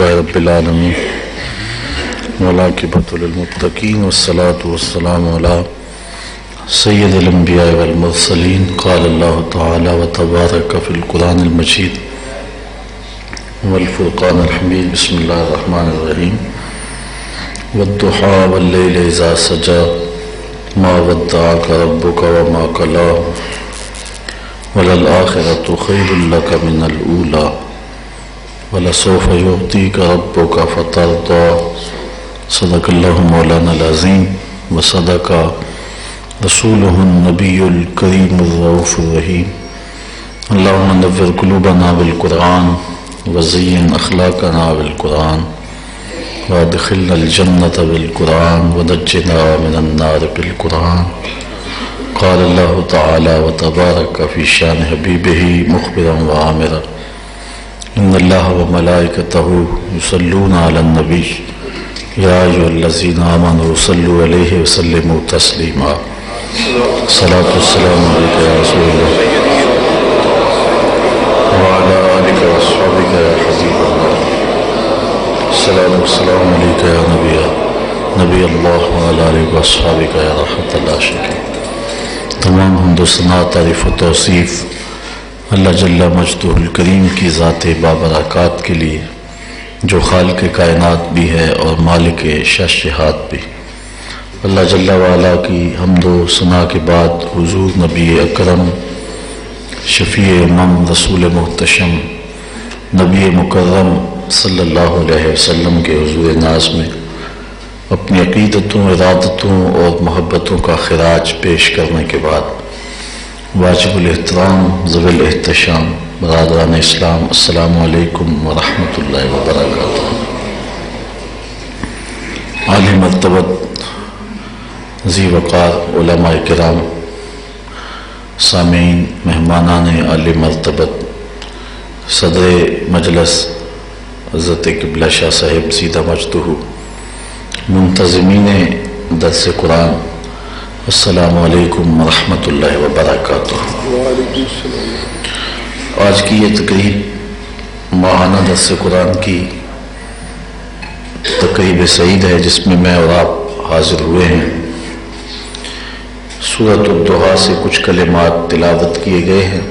لله رب العالمين والعاقبۃ للمتقین والصلاة والسلام علی سید الانبیاء والمرسلین قال اللہ تعالی وتبارک فی القرآن المجید والفرقان الحمید بسم اللہ الرحمن الرحیم والضحى واللیل اذا سجى ما ودعك ربك وما قلى وللآخرة خیر لك من الأولى ولسوف يعطيك ربك فترضى صدق اللہ مولانا العظیم وصدق رسوله النبی الکریم الرؤوف الرحیم اللہم نور قلوبنا بالقرآن وزین اخلاقنا بالقرآن وادخلنا الجنة بالقرآن ونجنا من النار بالقرآن قال اللہ تعالی وتبارک فی شان حبیبہ مخبرا وعامرا ان اللہ وملائکتہ یصلون علی النبی یا ایھا الذین آمنوا صلوا علیہ وسلموا تسلیما الصلاۃ والسلام علیک یا رسول اللہ وعلی آلک واصحابک یا حبیب اللہ الصلاۃ والسلام علیک یا نبی اللہ وعلی آلک واصحابک یا رحمت اللہ شکر۔ تمام حمد و ثنا تعریف و توصیف اللہ جل مجدہ الکریم کی ذات بابرکات کے لیے جو خالق کائنات بھی ہے اور مالک شش جہات بھی۔ اللہ جل وعلا کی حمد و ثنا کے بعد حضور نبی اکرم شفیع امم رسول محتشم نبی مکرم صلی اللہ علیہ وسلم کے حضور ناز میں اپنی عقیدتوں ارادتوں اور محبتوں کا خراج پیش کرنے کے بعد واجب الاحترام ذوی الاحتشام برادران اسلام السلام علیکم ورحمۃ اللہ وبرکاتہ۔ عالی مرتبت ذی وقار علماء کرام، سامعین، مہمانان عالی مرتبت، صدر مجلس حضرت قبلہ شاہ صاحب سیدہ مجدہ، منتظمین درس قرآن، السلام علیکم ورحمۃ اللہ وبرکاتہ۔ آج کی یہ تقریب ماہانہ درس قرآن کی تقریب سعید ہے جس میں میں اور آپ حاضر ہوئے ہیں۔ سورۃ الضحیٰ سے کچھ کلمات تلاوت کیے گئے ہیں۔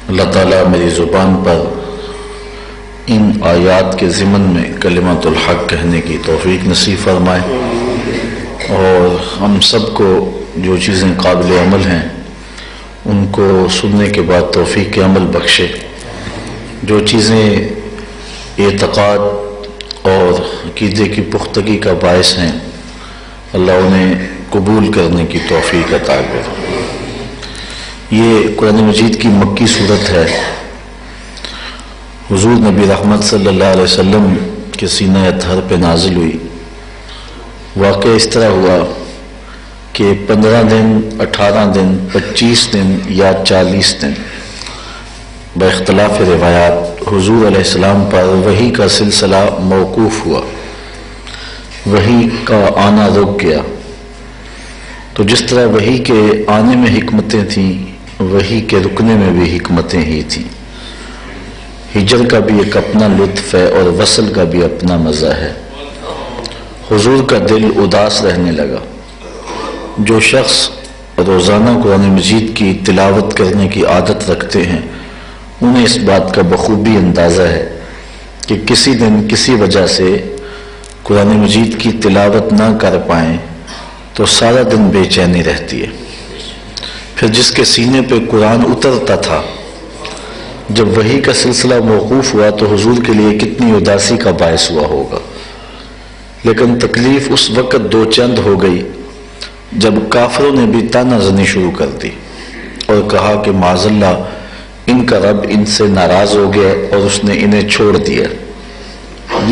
اللہ تعالیٰ میری زبان پر ان آیات کے ضمن میں کلمۃ الحق کہنے کی توفیق نصیب فرمائے اور ہم سب کو جو چیزیں قابل عمل ہیں ان کو سننے کے بعد توفیق عمل بخشے، جو چیزیں اعتقاد اور عقیدے کی پختگی کا باعث ہیں اللہ انہیں قبول کرنے کی توفیق عطا کرے۔ یہ قرآن مجید کی مکی صورت ہے۔ حضور نبی رحمت صلی اللہ علیہ وسلم کے سینہ اطہر پہ نازل ہوئی۔ واقعہ اس طرح ہوا کہ 15 دن، 18 دن، 25 دن یا 40 دن باختلاف روایات حضور علیہ السلام پر وحی کا سلسلہ موقوف ہوا، وحی کا آنا رک گیا۔ تو جس طرح وحی کے آنے میں حکمتیں تھیں، وحی کے رکنے میں بھی حکمتیں ہی تھیں۔ ہجر کا بھی ایک اپنا لطف ہے اور وصل کا بھی اپنا مزہ ہے۔ حضور کا دل اداس رہنے لگا۔ جو شخص روزانہ قرآن مجید کی تلاوت کرنے کی عادت رکھتے ہیں انہیں اس بات کا بخوبی اندازہ ہے کہ کسی دن کسی وجہ سے قرآن مجید کی تلاوت نہ کر پائیں تو سارا دن بے چینی رہتی ہے۔ پھر جس کے سینے پہ قرآن اترتا تھا، جب وحی کا سلسلہ موقوف ہوا تو حضور کے لیے کتنی اداسی کا باعث ہوا ہوگا۔ لیکن تکلیف اس وقت دو چند ہو گئی جب کافروں نے بھی طعنہ زنی شروع کر دی اور کہا کہ معاذ اللہ ان کا رب ان سے ناراض ہو گیا اور اس نے انہیں چھوڑ دیا۔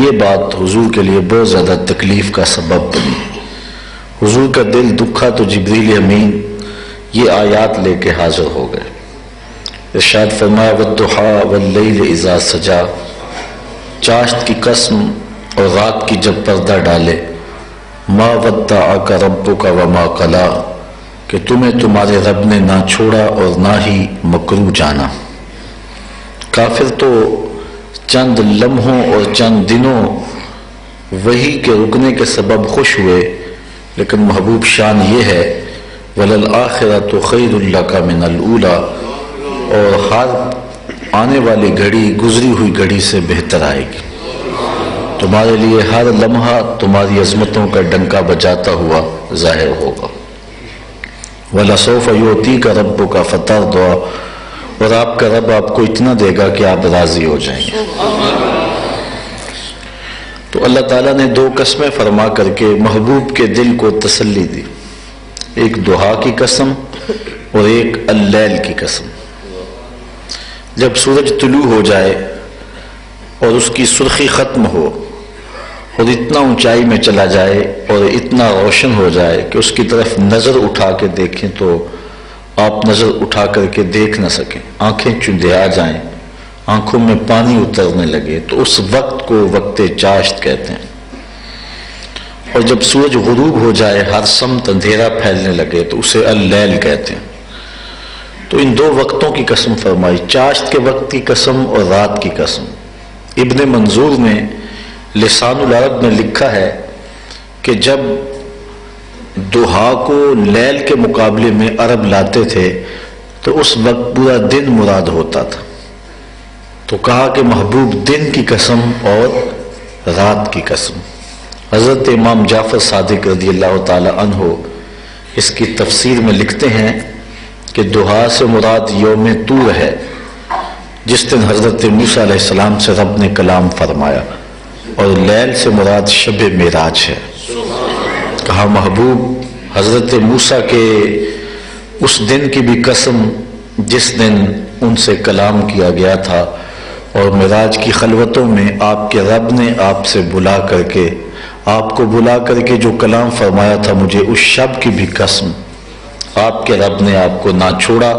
یہ بات حضور کے لیے بہت زیادہ تکلیف کا سبب بنی۔ حضور کا دل دکھا تو جبریل امین یہ آیات لے کے حاضر ہو گئے۔ ارشاد فرمایا والضحیٰ واللیل اذا سجا، چاشت کی قسم اور رات کی جب پردہ ڈالے، ما ودعک ربک وما قلی، کہ تمہیں تمہارے رب نے نہ چھوڑا اور نہ ہی مکروہ جانا۔ کافر تو چند لمحوں اور چند دنوں وحی کے رکنے کے سبب خوش ہوئے، لیکن محبوب شان یہ ہے وَلَلْآخِرَةُ خَيْرٌ لَكَ مِنَ الْأُولَى، اور ہر آنے والی گھڑی گزری ہوئی گھڑی سے بہتر آئے گی، تمہارے لیے ہر لمحہ تمہاری عظمتوں کا ڈنکا بجاتا ہوا ظاہر ہوگا۔ وَلَسَوْفَ يُعْطِيكَ رَبُّكَ فَتَرْضَىٰ، اور آپ کا رب آپ کو اتنا دے گا کہ آپ راضی ہو جائیں گے۔ تو اللہ تعالیٰ نے دو قسمیں فرما کر کے محبوب کے دل کو تسلی دی، ایک دہا کی قسم اور ایک اللیل کی قسم۔ جب سورج طلوع ہو جائے اور اس کی سرخی ختم ہو اور اتنا اونچائی میں چلا جائے اور اتنا روشن ہو جائے کہ اس کی طرف نظر اٹھا کے دیکھیں تو آپ نظر اٹھا کر کے دیکھ نہ سکیں، آنکھیں چندیا جائیں، آنکھوں میں پانی اترنے لگے، تو اس وقت کو وقت چاشت کہتے ہیں۔ اور جب سورج غروب ہو جائے، ہر سمت اندھیرا پھیلنے لگے، تو اسے اللیل کہتے ہیں۔ تو ان دو وقتوں کی قسم فرمائی، چاشت کے وقت کی قسم اور رات کی قسم۔ ابن منظور نے لسان العرب میں لکھا ہے کہ جب دہا کو لیل کے مقابلے میں عرب لاتے تھے تو اس وقت پورا دن مراد ہوتا تھا، تو کہا کہ محبوب دن کی قسم اور رات کی قسم۔ حضرت امام جعفر صادق رضی اللہ تعالی عنہ اس کی تفسیر میں لکھتے ہیں کہ دہا سے مراد یوم طور ہے، جس دن حضرت موسیٰ علیہ السلام سے رب نے کلام فرمایا، اور لیل سے مراد شب معراج ہے۔ کہا محبوب حضرت موسیٰ کے اس دن کی بھی قسم جس دن ان سے کلام کیا گیا تھا، اور معراج کی خلوتوں میں آپ کے رب نے آپ سے بلا کر کے، آپ کو بلا کر کے جو کلام فرمایا تھا، مجھے اس شب کی بھی قسم، آپ کے رب نے آپ کو نہ چھوڑا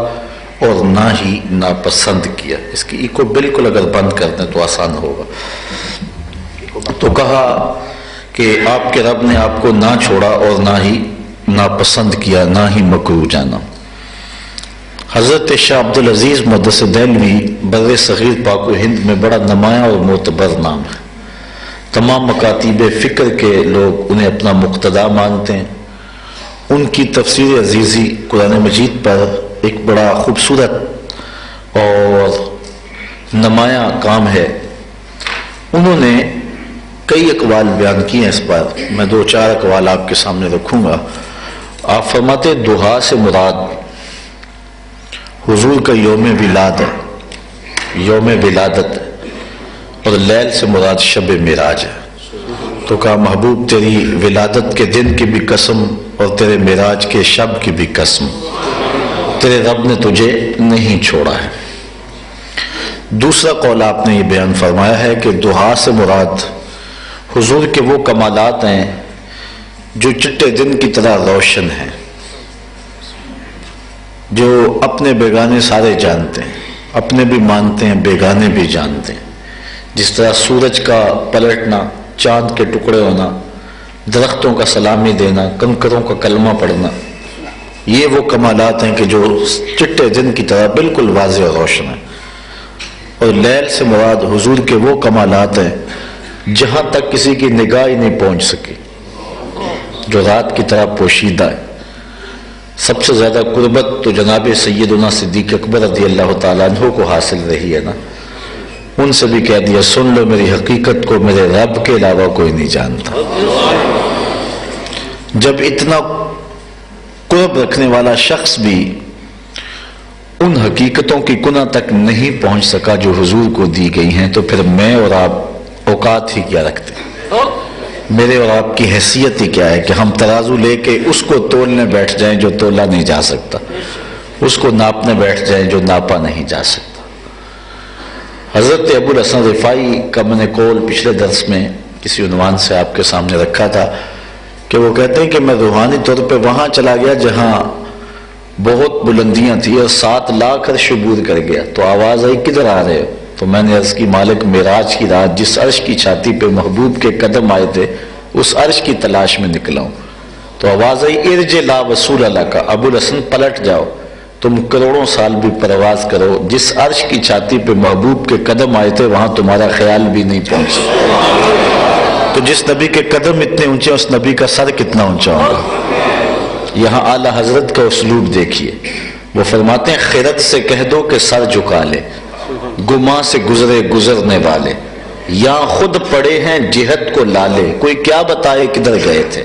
اور نہ ہی ناپسند کیا۔ اس کی کو بالکل اگر بند کر دیں تو آسان ہوگا۔ تو کہا کہ آپ کے رب نے آپ کو نہ چھوڑا اور نہ ہی ناپسند کیا، نہ ہی مکروہ جانا۔ حضرت شاہ عبدالعزیز مقدس دہلوی بر صغیر پاک و ہند میں بڑا نمایاں اور معتبر نام ہے، تمام مکاتیب فکر کے لوگ انہیں اپنا مقتدا مانتے ہیں۔ ان کی تفسیر عزیزی قرآن مجید پر ایک بڑا خوبصورت اور نمایاں کام ہے۔ انہوں نے کئی اقوال بیان کیے ہیں، اس پر میں دو چار اقوال آپ کے سامنے رکھوں گا۔ آپ فرماتے دہا سے مراد حضور کا یوم ولادت ہے، یوم ولادت ہے، اور لیل سے مراد شب معراج ہے۔ تو کہا محبوب تیری ولادت کے دن کی بھی قسم اور تیرے معراج کے شب کی بھی قسم، تیرے رب نے تجھے نہیں چھوڑا ہے۔ دوسرا قول آپ نے یہ بیان فرمایا ہے کہ دہا سے مراد حضور کے وہ کمالات ہیں جو چٹے دن کی طرح روشن ہیں، جو اپنے بیگانے سارے جانتے ہیں، اپنے بھی مانتے ہیں، بیگانے بھی جانتے ہیں۔ جس طرح سورج کا پلٹنا، چاند کے ٹکڑے ہونا، درختوں کا سلامی دینا، کنکروں کا کلمہ پڑھنا، یہ وہ کمالات ہیں کہ جو چٹے دن کی طرح بالکل واضح اور روشن ہیں۔ اور لیل سے مراد حضور کے وہ کمالات ہیں جہاں تک کسی کی نگاہ ہی نہیں پہنچ سکی، جو رات کی طرح پوشیدہ ہے۔ سب سے زیادہ قربت تو جناب سیدنا صدیق اکبر رضی اللہ تعالیٰ عنہ کو حاصل رہی ہے نا، ان سے بھی کہہ دیا سن لو میری حقیقت کو میرے رب کے علاوہ کوئی نہیں جانتا۔ جب اتنا قرب رکھنے والا شخص بھی ان حقیقتوں کی کنہ تک نہیں پہنچ سکا جو حضور کو دی گئی ہیں، تو پھر میں اور آپ اوقات ہی کیا رکھتے ہیں؟ میرے اور آپ کی حیثیت ہی کیا ہے کہ ہم ترازو لے کے اس کو تولنے بیٹھ جائیں جو تولا نہیں جا سکتا، اس کو ناپنے بیٹھ جائیں جو ناپا نہیں جا سکتا۔ حضرت ابو الحسن رفاعی کا میں نے قول پچھلے درس میں کسی عنوان سے آپ کے سامنے رکھا تھا کہ وہ کہتے ہیں کہ میں روحانی طور پہ وہاں چلا گیا جہاں بہت بلندیاں تھیں اور 7 لاکھ عرش عبور کر گیا، تو آواز آئی کدھر آ رہے ہو؟ تو میں نے عرض کی مالک معراج کی رات جس عرش کی چھاتی پہ محبوب کے قدم آئے تھے اس عرش کی تلاش میں نکلا ہوں۔ تو آواز آئی ارج لا وصول اللہ کا، ابو الحسن پلٹ جاؤ۔ تم کروڑوں سال بھی پرواز کرو، جس عرش کی چھاتی پہ محبوب کے قدم آئے تھے وہاں تمہارا خیال بھی نہیں پہنچا۔ تو جس نبی کے قدم اتنے اونچے اس نبی کا سر کتنا اونچا ہوگا۔ یہاں اعلیٰ حضرت کا اسلوب دیکھیے، وہ فرماتے ہیں خرد سے کہہ دو کہ سر جھکا لے، گماں سے گزرے گزرنے والے، یا خود پڑے ہیں جہت کو لالے، کوئی کیا بتائے کدھر گئے تھے،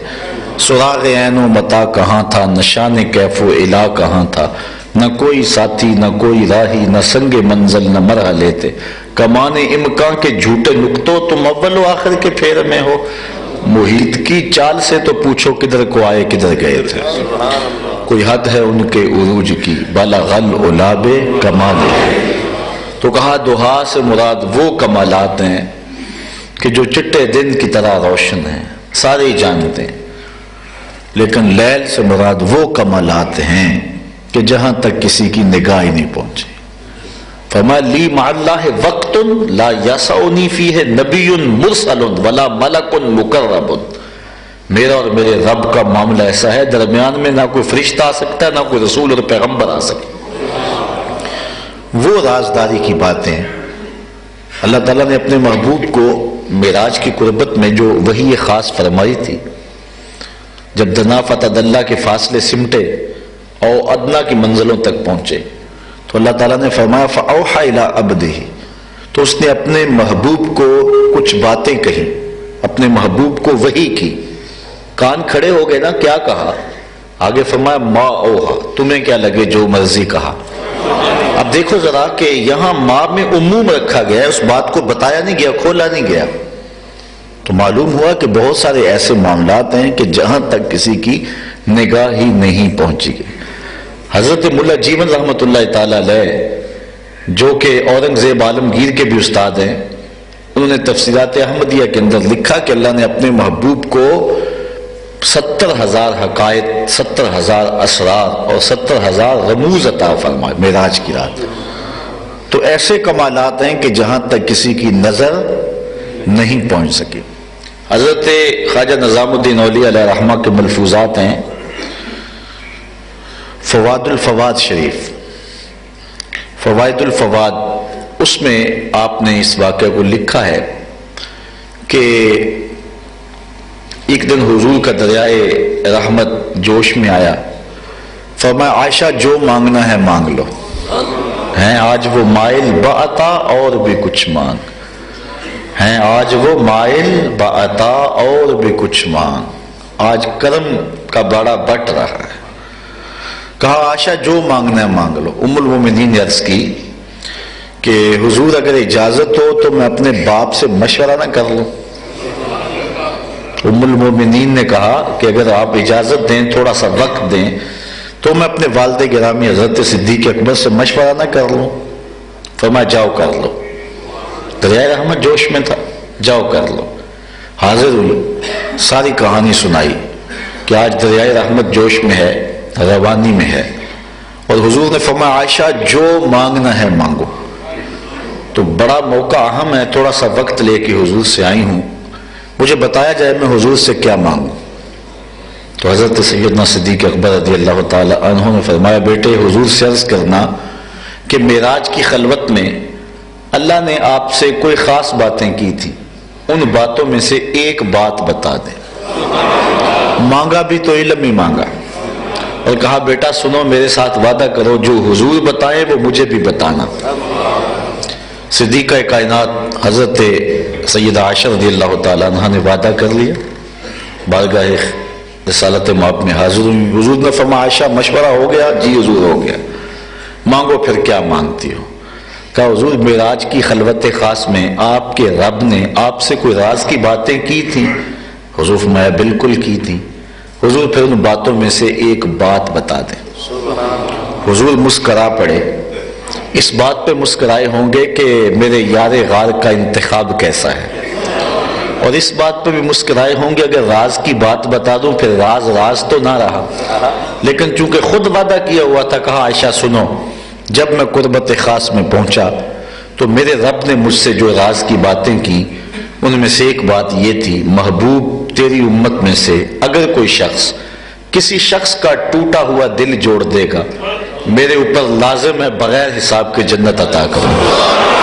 سراغ عین و متا کہاں تھا، نشان کیف و الا کہاں تھا، نہ کوئی ساتھی نہ کوئی راہی، نہ سنگ منزل نہ مرحلے تھے، کمان امکان کے جھوٹے نکتوں، تم اول و آخر کے پھیر میں ہو، محیط کی چال سے تو پوچھو کدھر کو آئے کدھر گئے تھے، کوئی حد ہے ان کے عروج کی، بلغ العلاب کمال۔ تو کہا دہا سے مراد وہ کمالات ہیں کہ جو چٹے دن کی طرح روشن ہیں، سارے ہی جانتے ہیں، لیکن لیل سے مراد وہ کمالات ہیں کہ جہاں تک کسی کی نگاہ ہی نہیں پہنچی۔ فرمایا لی مع اللہ وقت لا یسعنی فیہ نبی مرسل ولا ملک مقرب، میرا اور میرے رب کا معاملہ ایسا ہے درمیان میں نہ کوئی فرشتہ آ سکتا ہے نہ کوئی رسول اور پیغمبر آ سکتا۔ وہ رازداری کی باتیں اللہ تعالیٰ نے اپنے محبوب کو معراج کی قربت میں جو وحی خاص فرمائی تھی، جب دنا فتح اللہ کے فاصلے سمٹے اور ادنا کی منزلوں تک پہنچے تو اللہ تعالیٰ نے فرمایا فَأَوْحَى إِلَىٰ عَبْدِهِ، تو اس نے اپنے محبوب کو کچھ باتیں کہی، اپنے محبوب کو وحی کی۔ کان کھڑے ہو گئے نا، کیا کہا؟ آگے فرمایا ما اوحا، تمہیں کیا لگے جو مرضی کہا۔ اب دیکھو ذرا کہ یہاں ما میں عموم رکھا گیا ہے، اس بات کو بتایا نہیں گیا، کھولا نہیں گیا، تو معلوم ہوا کہ بہت سارے ایسے معاملات ہیں کہ جہاں تک کسی کی نگاہ ہی نہیں پہنچی گئی۔ حضرت ملا جیون رحمۃ اللہ تعالی علیہ جو کہ اورنگزیب عالمگیر کے بھی استاد ہیں، انہوں نے تفسیرات احمدیہ کے اندر لکھا کہ اللہ نے اپنے محبوب کو 70,000 حقائق، 70,000 اسرار اور 70,000 رموز عطا فرمائے معراج کی رات۔ تو ایسے کمالات ہیں کہ جہاں تک کسی کی نظر نہیں پہنچ سکی۔ حضرت خواجہ نظام الدین اولیاء علیہ رحمہ کے ملفوظات ہیں فوائد الفواد شریف، فوائد الفواد، اس میں آپ نے اس واقعے کو لکھا ہے کہ ایک دن حضور کا دریائے رحمت جوش میں آیا، فرمایا عائشہ جو مانگنا ہے مانگ لو، ہیں آج وہ مائل بعطا اور بھی کچھ مانگ، ہیں آج وہ مائل بعطا اور بھی کچھ مانگ، آج کرم کا بڑا بٹ رہا ہے۔ کہا عائشہ جو مانگنا ہے مانگ لو۔ ام المومنین نے عرض کی کہ حضور اگر اجازت ہو تو میں اپنے باپ سے مشورہ نہ کر لوں؟ ام المومنین نے کہا کہ اگر آپ اجازت دیں، تھوڑا سا وقت دیں، تو میں اپنے والد گرامی حضرت صدیق اکبر سے مشورہ نہ کر لوں؟ فرمایا جاؤ کر لو۔ دریائے رحمت جوش میں تھا، جاؤ کر لو۔ حاضر ہوئی، ساری کہانی سنائی کہ آج دریائے رحمت جوش میں ہے، روانی میں ہے، اور حضور نے فرمایا عائشہ جو مانگنا ہے مانگو۔ تو بڑا موقع اہم ہے، تھوڑا سا وقت لے کے حضور سے آئی ہوں، مجھے بتایا جائے میں حضور سے کیا مانگوں۔ تو حضرت سیدنا صدیق اکبر رضی اللہ تعالی عنہ نے فرمایا بیٹے حضور سے عرض کرنا کہ معراج کی خلوت میں اللہ نے آپ سے کوئی خاص باتیں کی تھی، ان باتوں میں سے ایک بات بتا دیں۔ مانگا بھی تو علم ہی مانگا، اور کہا بیٹا سنو میرے ساتھ وعدہ کرو جو حضور بتائیں وہ مجھے بھی بتانا۔ صدیقہ کائنات حضرت سیدہ عائشہ رضی اللہ تعالیٰ عنہ نے وعدہ کر لیا، بارگاہ رسالت مآب میں حاضر ہوئی۔ حضور نے فرمایا عائشہ مشورہ ہو گیا؟ جی حضور ہو گیا۔ مانگو پھر کیا مانگتی ہو؟ کہا حضور معراج کی خلوت خاص میں آپ کے رب نے آپ سے کوئی راز کی باتیں کی تھی؟ حضور فرمایا بالکل کی تھی۔ حضور پھر ان باتوں میں سے ایک بات بتا دیں۔ حضور مسکرا پڑے، اس بات پہ مسکرائے ہوں گے کہ میرے یار غار کا انتخاب کیسا ہے، اور اس بات پہ بھی مسکرائے ہوں گے اگر راز کی بات بتا دوں پھر راز راز تو نہ رہا، لیکن چونکہ خود وعدہ کیا ہوا تھا، کہا عائشہ سنو جب میں قربت خاص میں پہنچا تو میرے رب نے مجھ سے جو راز کی باتیں کی ان میں سے ایک بات یہ تھی محبوب تیری امت میں سے اگر کوئی شخص کسی شخص کا ٹوٹا ہوا دل جوڑ دے گا میرے اوپر لازم ہے بغیر حساب کے جنت عطا کرو۔